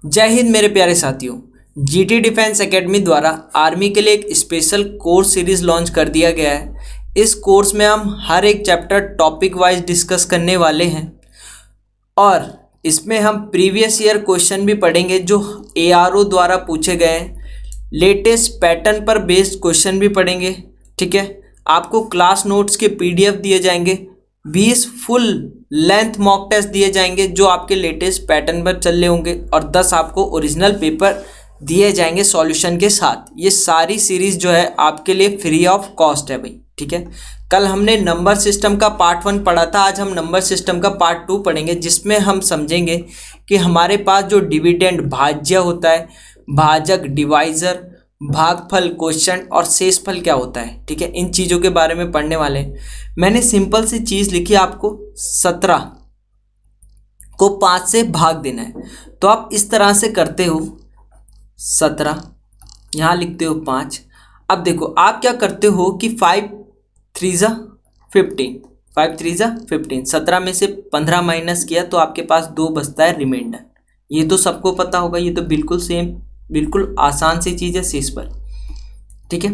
जय हिंद मेरे प्यारे साथियों। जीटी डिफेंस एकेडमी द्वारा आर्मी के लिए एक स्पेशल कोर्स सीरीज़ लॉन्च कर दिया गया है। इस कोर्स में हम हर एक चैप्टर टॉपिक वाइज डिस्कस करने वाले हैं और इसमें हम प्रीवियस ईयर क्वेश्चन भी पढ़ेंगे जो ARO द्वारा पूछे गए हैं। लेटेस्ट पैटर्न पर बेस्ड क्वेश्चन भी पढ़ेंगे। ठीक है, आपको क्लास नोट्स के PDF दिए जाएंगे, 20 फुल लेंथ मॉक टेस्ट दिए जाएंगे जो आपके लेटेस्ट पैटर्न पर चल रहे होंगे और 10 आपको ओरिजिनल पेपर दिए जाएंगे सॉल्यूशन के साथ। ये सारी सीरीज़ जो है आपके लिए फ्री ऑफ कॉस्ट है भाई। ठीक है, कल हमने नंबर सिस्टम का पार्ट 1 पढ़ा था, आज हम नंबर सिस्टम का पार्ट 2 पढ़ेंगे जिसमें हम समझेंगे कि हमारे पास जो डिविडेंड भाज्य होता है, भाजक डिवाइज़र, भागफल क्वोशिएंट और शेषफल क्या होता है। ठीक है, इन चीज़ों के बारे में पढ़ने वाले हैं। मैंने सिंपल सी चीज़ लिखी, आपको 17 को 5 से भाग देना है। तो आप इस तरह से करते हो, 17 यहाँ लिखते हो 5। अब देखो आप क्या करते हो कि 5 3 ज़ा 15, 5 3 ज़ा 15, 17 में से 15 माइनस किया तो आपके पास 2 बचता है रिमाइंडर। ये तो सबको पता होगा, ये तो बिल्कुल सेम, बिल्कुल आसान सी चीज़ है शेषफल। ठीक है,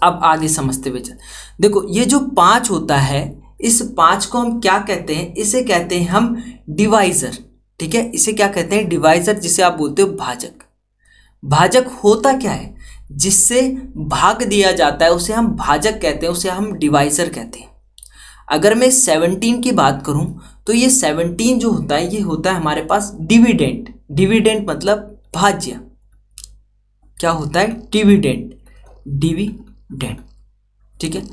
अब आगे समझते हुए चल। देखो ये जो 5 होता है, इस 5 को हम क्या कहते हैं, इसे कहते हैं हम डिवाइज़र। ठीक है, इसे क्या कहते हैं, डिवाइज़र, जिसे आप बोलते हो भाजक। भाजक होता क्या है, जिससे भाग दिया जाता है उसे हम भाजक कहते हैं, उसे हम डिवाइज़र कहते हैं। अगर मैं 17 की बात करूं तो ये 17 जो होता है ये होता है हमारे पास डिविडेंड। डिविडेंड मतलब भाज्य। क्या होता है, डिविडेंड, डिविडेंड। ठीक है,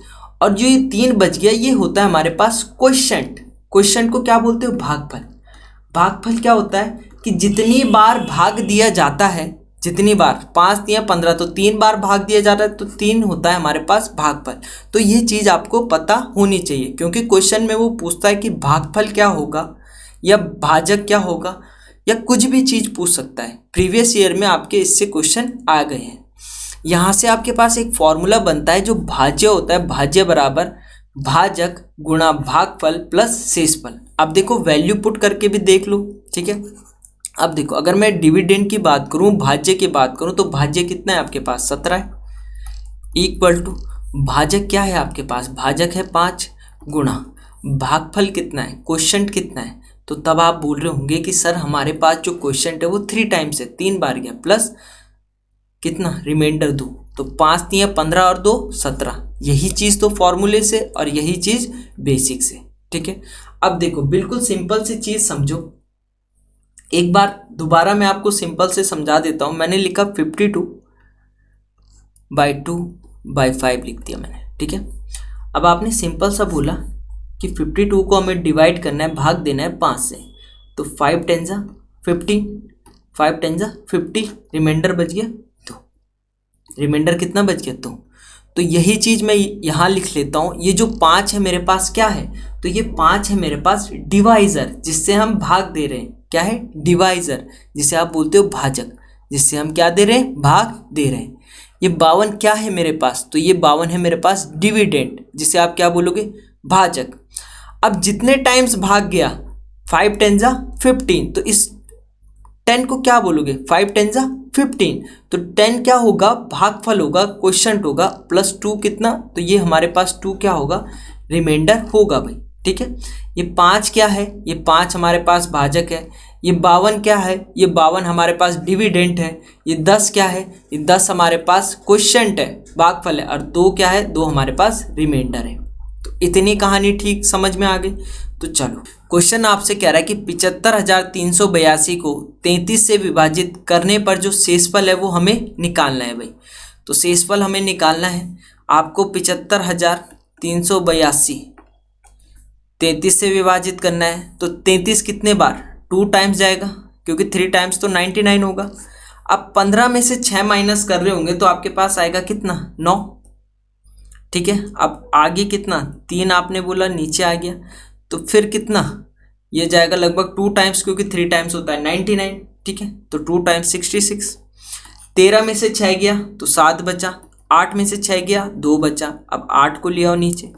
और जो ये 3 बच गया ये होता है हमारे पास क्वोशिएंट। क्वोशिएंट को क्या बोलते हो, भागफल। भागफल क्या होता है कि जितनी बार भाग दिया जाता है, जितनी बार 5 या 15 तो 3 बार भाग दिया जाता है तो 3 होता है हमारे पास भागफल। तो ये चीज़ आपको पता होनी चाहिए क्योंकि क्वेश्चन में वो पूछता है कि भागफल क्या होगा या भाजक क्या होगा या कुछ भी चीज़ पूछ सकता है। प्रीवियस ईयर में आपके इससे क्वेश्चन आ गए हैं। यहाँ से आपके पास एक फॉर्मूला बनता है जो भाज्य होता है, भाज्य बराबर भाजक गुणा भागफल प्लस शेषफल। अब देखो वैल्यू पुट करके भी देख लो। ठीक है, अब देखो अगर मैं डिविडेंड की बात करूँ, भाज्य की बात करूँ तो भाज्य कितना है आपके पास, 17 है, इक्वल टू भाजक क्या है आपके पास, भाजक है 5 गुणा भागफल कितना है, क्वोशिएंट कितना है। तो तब आप बोल रहे होंगे कि सर हमारे पास जो क्वोशिएंट है वो 3 टाइम्स है, 3 बार गया, प्लस कितना रिमाइंडर 2। तो 5 3 15 और 2 17। यही चीज़ तो फॉर्मूले से और यही चीज़ बेसिक से। ठीक है, अब देखो बिल्कुल सिंपल सी चीज़ समझो, एक बार दोबारा मैं आपको सिंपल से समझा देता हूँ। मैंने लिखा 52/2/5 लिख दिया मैंने। ठीक है, अब आपने सिंपल सा बोला कि 52 को हमें डिवाइड करना है, भाग देना है 5 से। तो 5 10 ज़ा 15, 5 10 ज़ा 50, रिमाइंडर बच गया 2। रिमाइंडर कितना बच गया, 2। तो यही चीज़ मैं यहाँ लिख लेता हूँ। ये जो 5 है मेरे पास क्या है, तो ये 5 है मेरे पास डिवाइज़र, जिससे हम भाग दे रहे हैं। क्या है, डिवाइज़र, जिसे आप बोलते हो भाजक, जिससे हम क्या दे रहे हैं, भाग दे रहे हैं। ये 52 क्या है मेरे पास, तो ये 52 है मेरे पास डिविडेंड, जिसे आप क्या बोलोगे, भाजक। अब जितने टाइम्स भाग गया, 5 10 ज़ा 15, तो इस 10 को क्या बोलोगे, 5 10 ज़ा 15। तो 10 क्या होगा, भागफल होगा, क्वोशिएंट होगा, प्लस 2 कितना, तो ये हमारे पास 2 क्या होगा, रिमाइंडर होगा भाई। ठीक है, ये 5 क्या है, ये 5 हमारे पास भाजक है। ये 52 क्या है, ये 52 हमारे पास डिविडेंड है। ये 10 क्या है, ये 10 हमारे पास क्वोशिएंट है, भागफल है, और 2 क्या है, 2 हमारे पास रिमाइंडर है। तो इतनी कहानी ठीक समझ में आ गई। तो चलो क्वेश्चन आपसे कह रहा है कि 75,382 को 33 से विभाजित करने पर जो शेषफल है वो हमें निकालना है भाई। तो शेषफल हमें निकालना है, आपको 75,382 33 से विभाजित करना है। तो 33 कितने बार, 2 टाइम्स जाएगा क्योंकि 3 टाइम्स तो 99 होगा। अब 15 में से 6 माइनस कर रहे होंगे तो आपके पास आएगा कितना, 9। ठीक है, अब आगे कितना, 3 आपने बोला, नीचे आ गया, तो फिर कितना, ये जाएगा लगभग 2 टाइम्स क्योंकि 3 टाइम्स होता है 99। ठीक है, तो 2 टाइम्स 66। 13 में से 6 गया तो 7 बचा, 8 में से 6 गया 2 बचा। अब 8 को ले आओ नीचे,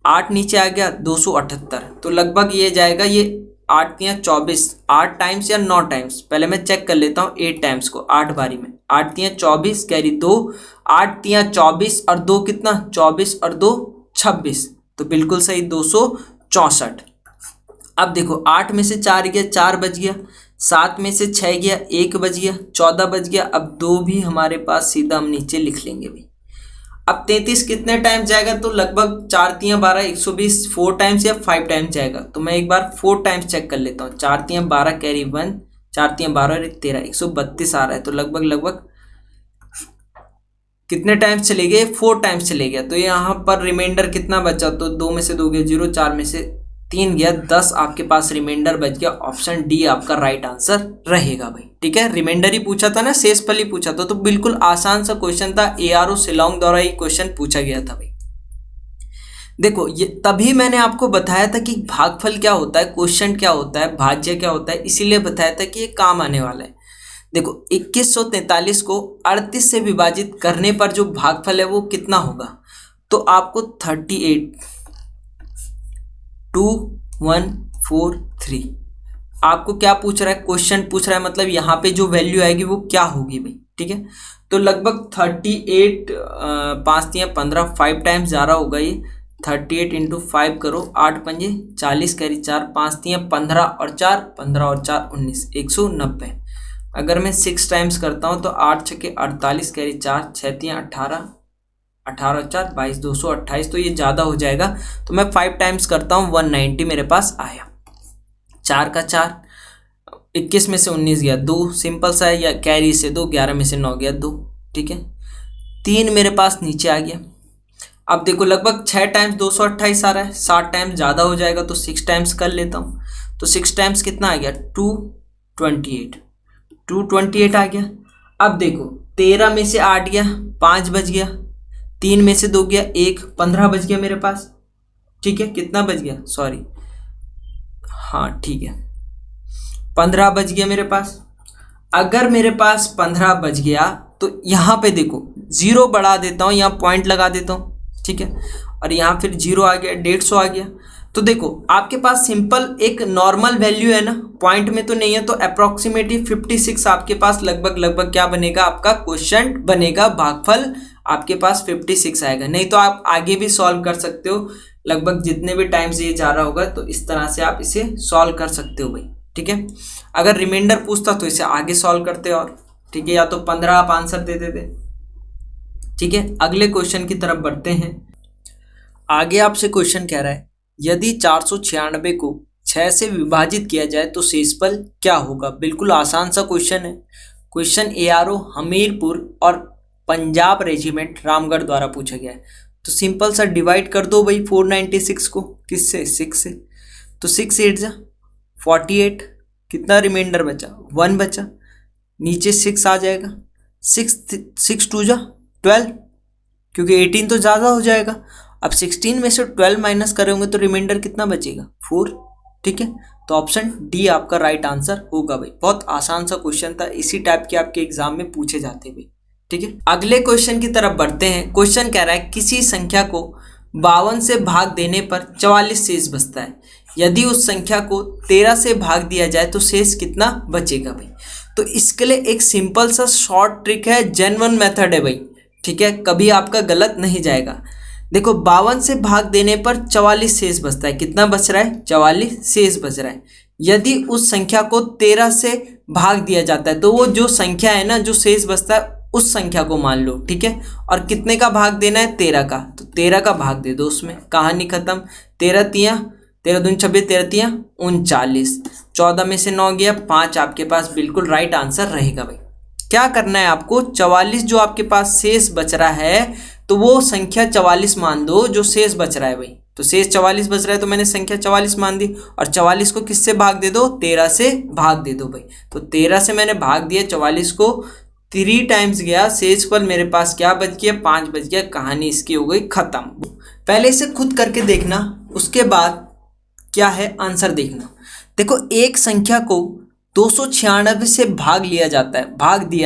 8 नीचे आ गया 278, तो लगभग ये जाएगा, ये 8 तियां 24, 8 टाइम्स या 9 टाइम्स, पहले मैं चेक कर लेता हूँ 8 टाइम्स को, 8 बारी में, 8 तियां 24 कैरी 2, 8 तियां 24 और 2 कितना, 24 और 2 26, तो बिल्कुल सही 264। अब देखो 8 में से 4 गया, 4 बच गया, 7 में से 6 गया, 1 बच गया, 14 बच गया, अब 2 भी हमारे पास, सीधा हम नीचे लिख लेंगे भाई। अब 33 कितने टाइम्स जाएगा, तो लगभग 4 तियां 12, 120 4 टाइम्स या 5 टाइम्स जाएगा, तो मैं एक बार 4 टाइम्स चेक कर लेता हूँ। 4 तियां 12 कैरी 1, 4 तियां 12 और 13, 132 आ रहा है, तो लगभग कितने टाइम्स चले गए, 4 टाइम्स चले गया, तो यहाँ पर रिमाइंडर कितना बचा, तो 2 में से 2 गया 0, 4 में से 3 गया 10, आपके पास रिमाइंडर बच गया। ऑप्शन डी आपका राइट आंसर रहेगा भाई। ठीक है, रिमाइंडर ही पूछा था ना, शेषफल ही पूछा था, तो बिल्कुल आसान सा क्वेश्चन था, ARO शिलोंग द्वारा ये क्वेश्चन पूछा गया था भाई। देखो ये तभी मैंने आपको बताया था कि भागफल क्या होता है, क्वेश्चन क्या होता है, भाज्य क्या होता है, इसीलिए बताया था कि ये काम आने वाला है। देखो 2143 को 38 से विभाजित करने पर जो भागफल है वो कितना होगा, तो आपको 382143, आपको क्या पूछ रहा है, क्वेश्चन पूछ रहा है, मतलब यहाँ पे जो वैल्यू आएगी वो क्या होगी भाई। ठीक है, तो लगभग 38 5 तियां 15, 5 टाइम्स जा रहा होगा ये, 38 इंटू 5 करो, 8 पंजे 40 कैरी 4, 5 तियां 15 और 4, 15 और 4 19, 190। अगर मैं 6 टाइम्स करता हूँ तो 8 छके 48 कैरी 4, 6 तियां 18, 18 और 4 22, 228, तो ये ज़्यादा हो जाएगा, तो मैं 5 टाइम्स करता हूँ, 190 मेरे पास आया। 4 का 4, 21 में से 19 गया 2, सिंपल सा है, या कैरी से 2, 11 में से 9 गया 2। ठीक है, 3 मेरे पास नीचे आ गया। अब देखो लगभग 6 टाइम्स 228 आ रहा है, 7 टाइम्स ज़्यादा हो जाएगा, तो 6 टाइम्स कर लेता हूँ, तो 6 टाइम्स कितना आ गया, 228 आ गया। अब देखो 13 में से 8 गया, 5 बच गया, 3 में से 2 गया 1, 15 बच गया मेरे पास। ठीक है, कितना बच गया, सॉरी, हाँ ठीक है, 15 बच गया मेरे पास। अगर मेरे पास 15 बच गया तो यहाँ पे देखो 0 बढ़ा देता हूँ, यहाँ पॉइंट लगा देता हूँ। ठीक है, और यहाँ फिर 0 आ गया, 150 आ गया, तो देखो आपके पास सिंपल एक नॉर्मल वैल्यू है ना, पॉइंट में तो नहीं है, तो अप्रोक्सीमेटली 56 आपके पास लगभग क्या बनेगा, आपका क्वेश्चन बनेगा, भागफल आपके पास 56 आएगा। नहीं तो आप आगे भी सॉल्व कर सकते हो, लगभग जितने भी टाइम्स ये जा रहा होगा, तो इस तरह से आप इसे सॉल्व कर सकते हो भाई। ठीक है, अगर रिमाइंडर पूछता तो इसे आगे सॉल्व करते और, ठीक है, या तो 15 आप आंसर दे देते। ठीक है, अगले क्वेश्चन की तरफ बढ़ते हैं। आगे आपसे क्वेश्चन कह रहा है, यदि 496 को 6 से विभाजित किया जाए तो शेषफल क्या होगा। बिल्कुल आसान सा क्वेश्चन है, क्वेश्चन ARO हमीरपुर और पंजाब रेजिमेंट रामगढ़ द्वारा पूछा गया है। तो सिंपल सा डिवाइड कर दो भाई 496 को, किससे, 6 से, तो 6 8 जा 48, कितना रिमाइंडर बचा, 1 बचा, नीचे 6 आ जाएगा, 6 2 जा 12, क्योंकि 18 तो ज़्यादा हो जाएगा। अब 16 में से 12 माइनस करेंगे तो रिमाइंडर कितना बचेगा, 4। ठीक है, तो ऑप्शन डी आपका राइट आंसर होगा भाई। बहुत आसान सा क्वेश्चन था, इसी टाइप के आपके एग्जाम में पूछे जाते भाई। ठीक है, अगले क्वेश्चन की तरफ बढ़ते हैं। क्वेश्चन कह रहा है, किसी संख्या को 52 से भाग देने पर 44 शेष बचता है, यदि उस संख्या को 13 से भाग दिया जाए तो शेष कितना बचेगा भाई। तो इसके लिए एक सिंपल सा शॉर्ट ट्रिक है, जेन्युइन मेथड है भाई। ठीक है, कभी आपका गलत नहीं जाएगा। देखो 52 से भाग देने पर 44 शेष बचता है, कितना बच रहा है, 44 शेष बच रहा है। यदि उस संख्या को 13 से भाग दिया जाता है तो वो जो संख्या है ना, जो शेष बचता है उस संख्या को मान लो। ठीक है, और कितने का भाग देना है, 13 का, तो 13 का भाग दे दो उसमें, कहानी खत्म। 13 तियां 13 दूनी 26, 13 तियां 39, 14 में से 9 गया 5, आपके पास बिल्कुल राइट आंसर रहेगा भाई। क्या करना है आपको, 44 जो आपके पास शेष बच रहा है, तो वो संख्या 44 मान दो जो शेष बच रहा है भाई। तो शेष 44 बच रहा है, तो मैंने संख्या 44 मान दी, और 44 को किससे भाग दे दो, 13 से भाग दे दो भाई। तो 13 से मैंने भाग दिया, 44 को 3 टाइम्स गया, शेषफल मेरे पास क्या बच गया, 5 बच गया, कहानी इसकी हो गई खत्म। पहले इसे खुद करके देखना, उसके बाद क्या है आंसर देखना। देखो एक संख्या को 296 से भाग दिया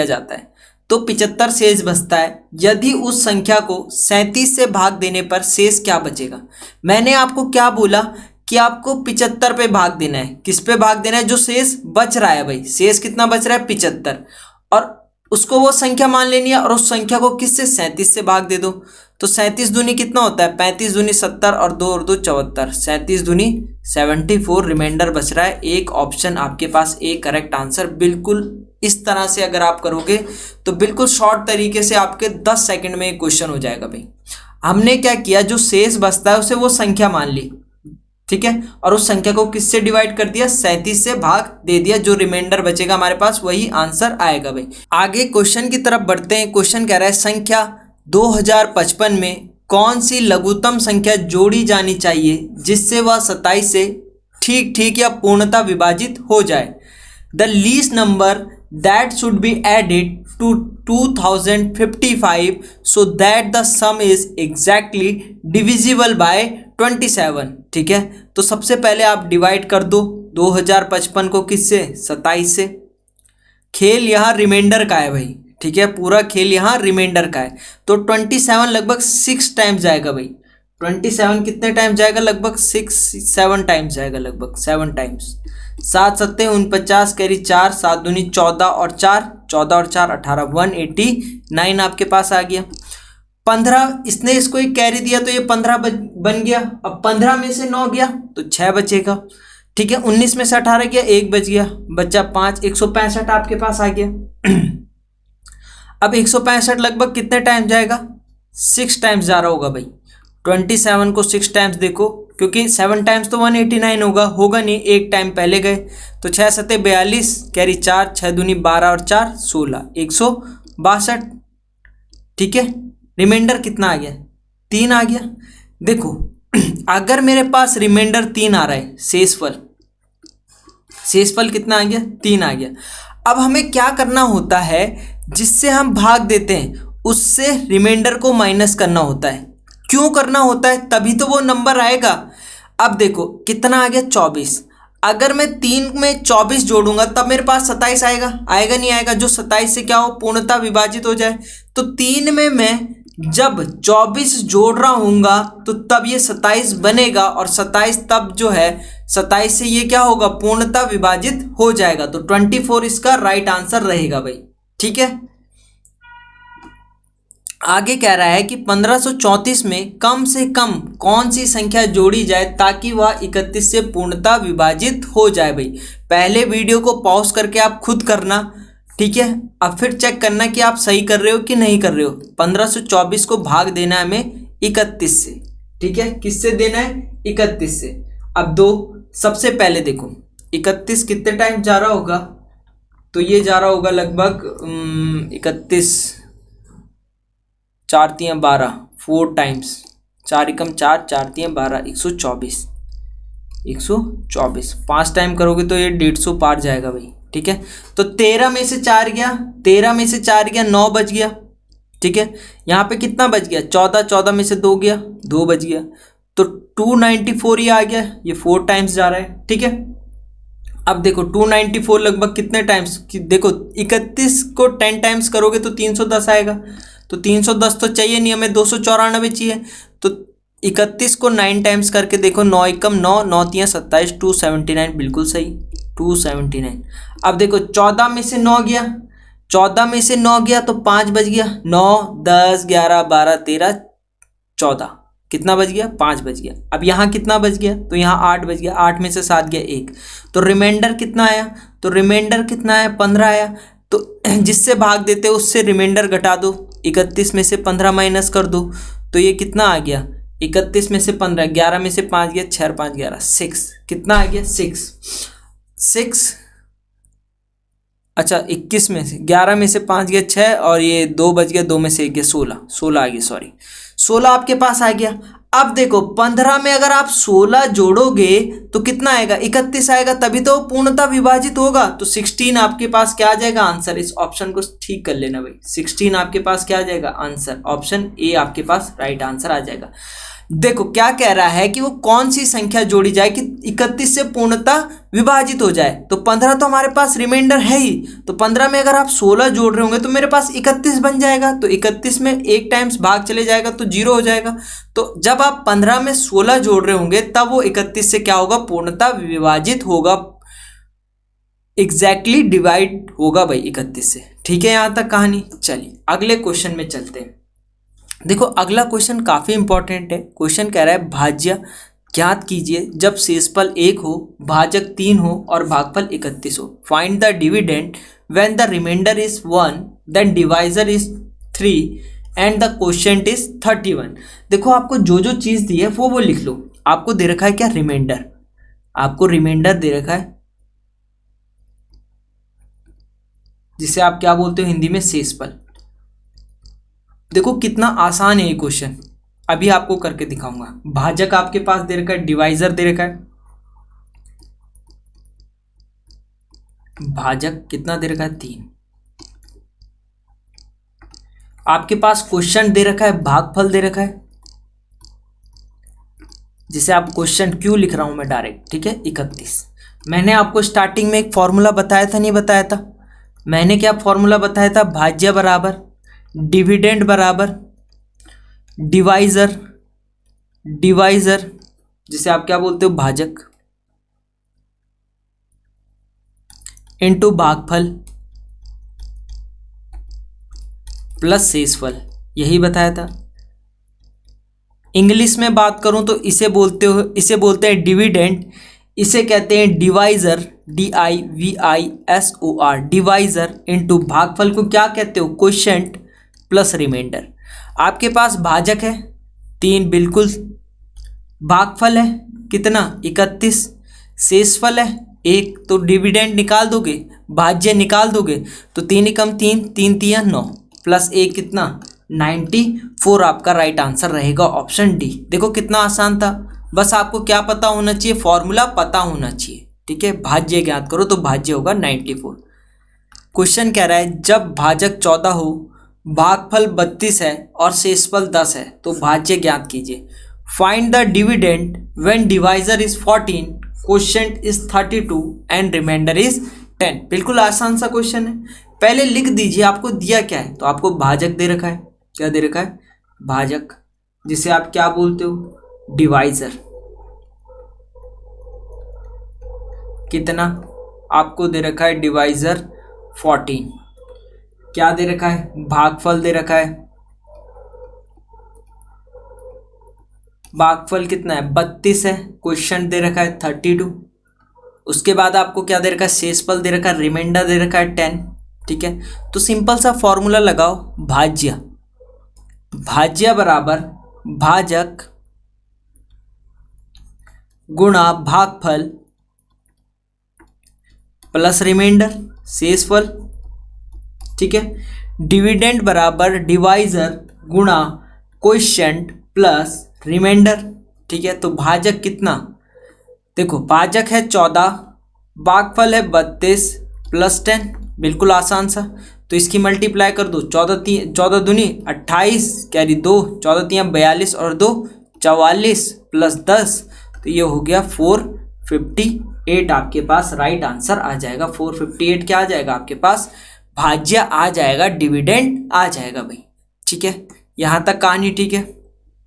जाता है तो 75 शेष बचता है। यदि उस संख्या को 37 से भाग देने पर शेष क्या बचेगा। मैंने आपको क्या बोला कि आपको 75 पे भाग देना है। किस पे भाग देना है? जो शेष बच रहा है भाई, शेष कितना बच रहा है? 75, और उसको वो संख्या मान लेनी है और उस संख्या को किससे? 37 से भाग दे दो। तो 37 दूनी कितना होता है? 35 दूनी 70 और 2 और 2 74, 37 दूनी 74, रिमाइंडर बच रहा है एक। ऑप्शन आपके पास ए करेक्ट आंसर। बिल्कुल इस तरह से अगर आप करोगे तो बिल्कुल शॉर्ट तरीके से आपके 10 सेकंड में एक क्वेश्चन हो जाएगा भाई। हमने क्या किया, जो शेष बचता है उसे वो संख्या मान ली, ठीक है, और उस संख्या को किससे डिवाइड कर दिया? 37 से भाग दे दिया। जो रिमाइंडर बचेगा हमारे पास वही आंसर आएगा भाई। आगे क्वेश्चन की तरफ बढ़ते हैं। क्वेश्चन कह रहा है संख्या 2055 में कौन सी लघुत्तम संख्या जोड़ी जानी चाहिए जिससे वह 27 से ठीक ठीक या पूर्णतः विभाजित हो जाए। The least number that should be added to 2055 so that the sum is exactly divisible by 27। ठीक है, तो सबसे पहले आप डिवाइड कर दो 2055 को किससे? 27 से। खेल यहाँ रिमाइंडर का है भाई, ठीक है, पूरा खेल यहाँ रिमाइंडर का है। तो 27 लगभग 6 टाइम्स जाएगा भाई। 27 कितने टाइम जाएगा? लगभग 7 टाइम्स जाएगा, लगभग 7 टाइम्स। 7 सत्ते 49, कैरी 4, 7 दूनी 14 और 4, 14 और 4 18, 189 आपके पास आ गया। 15 इसने इसको एक कैरी दिया तो ये 15 बन गया। अब 15 में से 9 गया तो 6 बचेगा, ठीक है। 19 में से 18 गया, 1 बच गया, बच्चा 5, 165 आपके पास आ गया। अब 165 लगभग कितने टाइम जाएगा? 6 टाइम्स जा रहा होगा भाई। 27 को 6 टाइम्स देखो, क्योंकि 7 टाइम्स तो 189 होगा नहीं, एक टाइम पहले गए। तो 6 सत्ते 42, कैरी 4, 6 दूनी 12 और 4 16, 162, ठीक है। रिमाइंडर कितना आ गया? 3 आ गया। देखो अगर मेरे पास रिमाइंडर 3 आ रहा है, शेषफल कितना आ गया? 3 आ गया। अब हमें क्या करना होता है, जिससे हम भाग देते हैं उससे रिमाइंडर को माइनस करना होता है। क्यों करना होता है? तभी तो वो नंबर आएगा। अब देखो कितना आ गया? 24। अगर मैं 3 में 24 जोड़ूंगा तब मेरे पास 27 आएगा, आएगा नहीं आएगा? जो 27 से क्या हो? पूर्णतः विभाजित हो जाए। तो 3 में मैं जब 24 जोड़ रहा हूँगा तो तब ये 27 बनेगा, और 27 तब जो है 27 से ये क्या होगा? पूर्णतः विभाजित हो जाएगा। तो 24 इसका राइट आंसर रहेगा भाई, ठीक है। आगे कह रहा है कि 1534 में कम से कम कौन सी संख्या जोड़ी जाए ताकि वह 31 से पूर्णतः विभाजित हो जाए भाई। पहले वीडियो को पॉज करके आप खुद करना, ठीक है। अब फिर चेक करना कि आप सही कर रहे हो कि नहीं कर रहे हो। 1524 को भाग देना है हमें 31 से, ठीक है। किससे देना है? 31 से। अब दो, सबसे पहले देखो 31 कितने टाइम जा रहा होगा? तो ये जा रहा होगा लगभग 31, 4 3 12, 4 टाइम्स, 4 एकम 4, 4 3 12, 124, 124। 5 टाइम करोगे तो ये 150 पार जाएगा भाई, ठीक है। तो 13 में से 4 गया, 13 में से 4 गया, 9 बच गया, ठीक है। यहाँ पे कितना बच गया? 14, 14 में से 2 गया, 2 बच गया। तो 294 ही आ गया, ये 4 टाइम्स जा रहा है, ठीक है। अब देखो 294 लगभग कितने टाइम्स? देखो 31 को 10 टाइम्स करोगे तो 310 आएगा। तो 310 तो चाहिए नहीं हमें, 294 चाहिए। तो 31 को 9 टाइम्स करके देखो, 9 एकम 9, 9 3 27, 279 बिल्कुल सही, 279। अब देखो 14 में से 9 गया, 14 में से 9 गया तो 5 बच गया, 9 10 11 12 13 14, कितना बच गया? 5 बच गया। अब यहाँ कितना बच गया? तो यहाँ 8 बच गया, 8 में से 7 गया 1, तो रिमाइंडर कितना आया? तो रिमाइंडर कितना आया? 15 आया। तो जिससे भाग देते हो उससे रिमाइंडर घटा दो, 31 में से 15 माइनस कर दो, तो ये कितना आ गया? 31 में से 15, 11 में से 5 गया, 6 5 11, 6, कितना आ गया? 6। अच्छा 21 में से 11 में से 5 गया 6, और ये 2 बच गया, 2 में से 1 गया 16 आ गया, सॉरी 16 आपके पास आ गया। अब देखो 15 में अगर आप 16 जोड़ोगे तो कितना आएगा? 31 आएगा, तभी तो पूर्णतः विभाजित होगा। तो 16 आपके पास क्या आ जाएगा? आंसर। इस ऑप्शन को ठीक कर लेना भाई, 16 आपके पास क्या आ जाएगा? आंसर। ऑप्शन ए आपके पास राइट आंसर आ जाएगा। देखो क्या कह रहा है कि वो कौन सी संख्या जोड़ी जाए कि 31 से पूर्णतः विभाजित हो जाए। तो 15 तो हमारे पास रिमाइंडर है ही, तो 15 में अगर आप 16 जोड़ रहे होंगे तो मेरे पास 31 बन जाएगा। तो 31 में एक टाइम्स भाग चले जाएगा तो 0 हो जाएगा। तो जब आप 15 में 16 जोड़ रहे होंगे तब वो 31 से क्या होगा, पूर्णतः विभाजित होगा, एग्जैक्टली डिवाइड होगा भाई 31 से। ठीक है, यहाँ तक कहानी। चलिए अगले क्वेश्चन में चलते हैं। देखो अगला क्वेश्चन काफ़ी इंपॉर्टेंट है। क्वेश्चन कह रहा है भाज्य ज्ञात कीजिए जब शेषफल 1 हो, भाजक 3 हो और भागफल 31 हो। Find the dividend when the remainder is 1 then divisor is 3 and the quotient is 31। देखो आपको जो जो चीज़ दी है वो लिख लो। आपको दे रखा है क्या, रिमाइंडर। आपको रिमाइंडर दे रखा है जिसे आप क्या बोलते हो हिंदी में, शेषफल। देखो कितना आसान है ये क्वेश्चन, अभी आपको करके दिखाऊंगा। भाजक आपके पास दे रखा है, डिवाइजर दे रखा है। भाजक कितना दे रखा है, 3। आपके पास क्वेश्चन दे रखा है, भागफल दे रखा है, जिसे आप क्वेश्चन क्यों लिख रहा हूं मैं डायरेक्ट, ठीक है, 31। मैंने आपको स्टार्टिंग में एक फॉर्मूला बताया था, नहीं बताया था? मैंने क्या फॉर्मूला बताया था, भाज्य बराबर डिविडेंड बराबर डिवाइजर, डिवाइजर जिसे आप क्या बोलते हो, भाजक, इनटू भागफल प्लस शेषफल, यही बताया था। इंग्लिश में बात करूं तो इसे बोलते हैं डिविडेंड, इसे कहते हैं डिवाइजर, DIVISOR, डिवाइजर, इनटू भागफल को क्या कहते हो, क्वोशिएंट प्लस रिमाइंडर। आपके पास भाजक है 3, बिल्कुल। भागफल है कितना, 31। शेषफल है 1, तो डिविडेंड निकाल दोगे, भाज्य निकाल दोगे, तो 3 एकम 3, 3 तिया 9 प्लस 1 कितना, 94। आपका राइट आंसर रहेगा ऑप्शन डी। देखो कितना आसान था, बस आपको क्या पता होना चाहिए, फॉर्मूला पता होना चाहिए। ठीक है, भाज्य ज्ञात करो तो भाज्य होगा 94। क्वेश्चन कह रहा है जब भाजक 14 हो, भागफल 32 है और शेषफल 10 है तो भाज्य ज्ञात कीजिए। Find the dividend when divisor is 14, quotient is 32 and remainder is 10। बिल्कुल आसान सा क्वेश्चन है। पहले लिख दीजिए आपको दिया क्या है, तो आपको भाजक दे रखा है, क्या दे रखा है, भाजक, जिसे आप क्या बोलते हो, डिवाइजर। कितना आपको दे रखा है, डिवाइजर 14। क्या दे रखा है, भागफल दे रखा है, भागफल कितना है, 32 है, क्वोशिएंट दे रखा है 32। उसके बाद आपको क्या दे रखा है, शेषफल दे रखा है, रिमाइंडर दे रखा है 10। ठीक है, तो सिंपल सा फॉर्मूला लगाओ, भाज्य, भाज्य बराबर भाजक गुणा भागफल प्लस रिमाइंडर शेषफल। ठीक है, डिविडेंड बराबर डिवाइजर गुणा क्वोशिएंट प्लस रिमाइंडर। ठीक है, तो भाजक कितना, देखो भाजक है 14, भागफल है 32 प्लस 10, बिल्कुल आसान सा। तो इसकी मल्टीप्लाई कर दो, 14 दूनी 28, कैरी 2, 14 तियाँ 42 और 2 44 प्लस 10, तो ये हो गया 458। आपके पास राइट आंसर आ जाएगा 458। क्या आ जाएगा आपके पास, भाज्य आ जाएगा, डिविडेंड आ जाएगा भाई। ठीक है, यहाँ तक कहानी ठीक है।